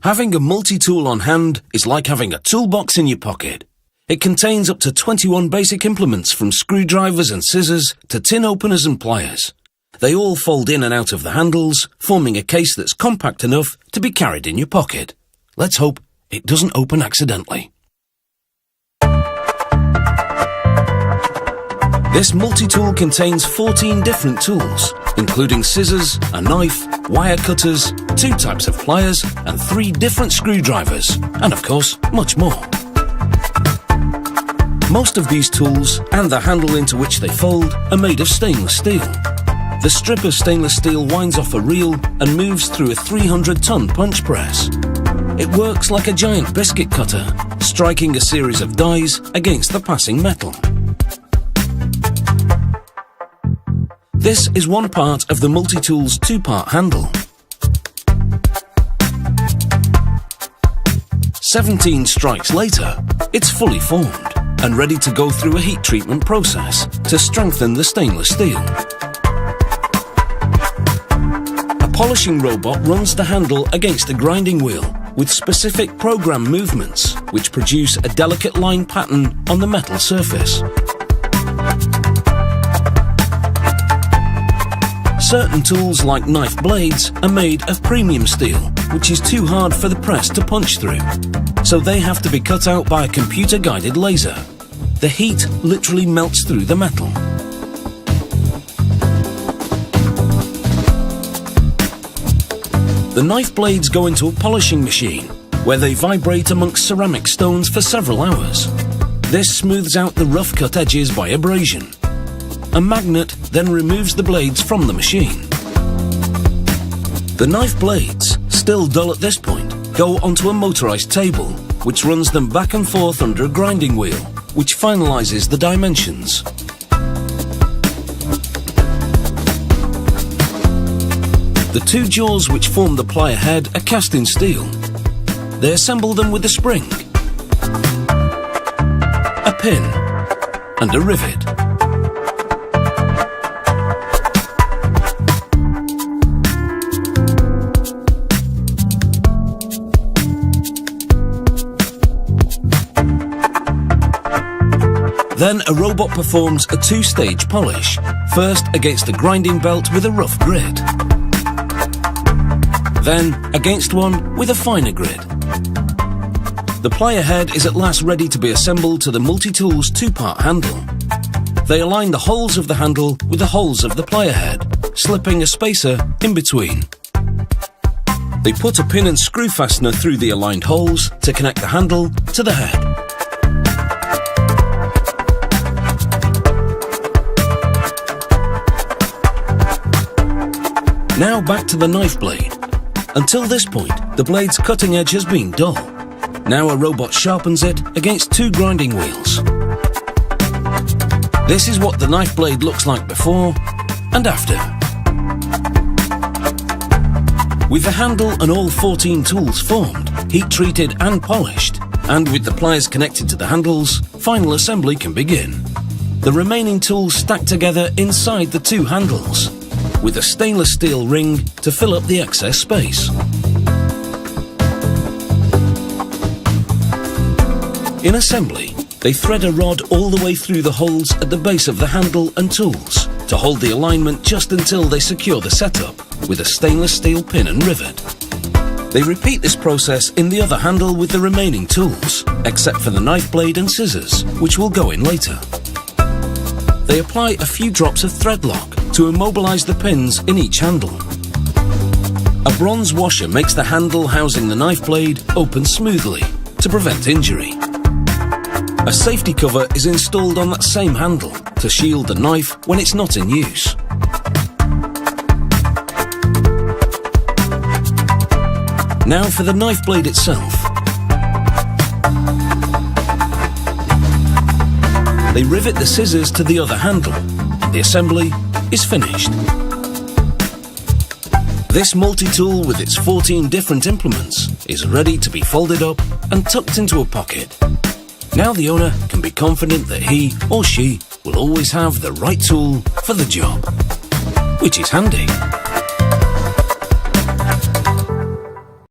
Having a multi-tool on hand is like having a toolbox in your pocket. It contains up to 21 basic implements from screwdrivers and scissors to tin openers and pliers. They all fold in and out of the handles, forming a case that's compact enough to be carried in your pocket. Let's hope it doesn't open accidentally. This multi-tool contains 14 different tools, including scissors, a knife, wire cutters, 2 types of pliers, and 3 different screwdrivers, and of course, much more. Most of these tools, and the handle into which they fold, are made of stainless steel. The strip of stainless steel winds off a reel and moves through a 300-ton punch press. It works like a giant biscuit cutter, striking a series of dies against the passing metal. This is one part of the multi-tool's 2-part handle. 17 strikes later, it's fully formed and ready to go through a heat treatment process to strengthen the stainless steel. A polishing robot runs the handle against a grinding wheel with specific program movements which produce a delicate line pattern on the metal surface. Certain tools like knife blades are made of premium steel, which is too hard for the press to punch through, so they have to be cut out by a computer-guided laser. The heat literally melts through the metal. The knife blades go into a polishing machine, where they vibrate amongst ceramic stones for several hours. This smooths out the rough cut edges by abrasion. A magnet then removes the blades from the machine. The knife blades, still dull at this point, go onto a motorized table, which runs them back and forth under a grinding wheel, which finalizes the dimensions. The 2 jaws which form the plier head are cast in steel. They assemble them with a spring, a pin, and a rivet. Then a robot performs a 2-stage polish, first against a grinding belt with a rough grid, then against one with a finer grid. The plier head is at last ready to be assembled to the multi-tool's 2-part handle. They align the holes of the handle with the holes of the plier head, slipping a spacer in between. They put a pin and screw fastener through the aligned holes to connect the handle to the head. Now back to the knife blade. Until this point, the blade's cutting edge has been dull. Now a robot sharpens it against 2 grinding wheels. This is what the knife blade looks like before and after. With the handle and all 14 tools formed, heat-treated and polished, and with the pliers connected to the handles, final assembly can begin. The remaining tools stacked together inside the 2 handles, with a stainless steel ring to fill up the excess space. In assembly, they thread a rod all the way through the holes at the base of the handle and tools to hold the alignment just until they secure the setup with a stainless steel pin and rivet. They repeat this process in the other handle with the remaining tools, except for the knife blade and scissors, which will go in later. They apply a few drops of thread lock to immobilize the pins in each handle. A bronze washer makes the handle housing the knife blade open smoothly to prevent injury. A safety cover is installed on that same handle to shield the knife when it's not in use. Now for the knife blade itself. They rivet the scissors to the other handle, and the assembly is finished. This multi-tool with its 14 different implements is ready to be folded up and tucked into a pocket. Now the owner can be confident that he or she will always have the right tool for the job, which is handy.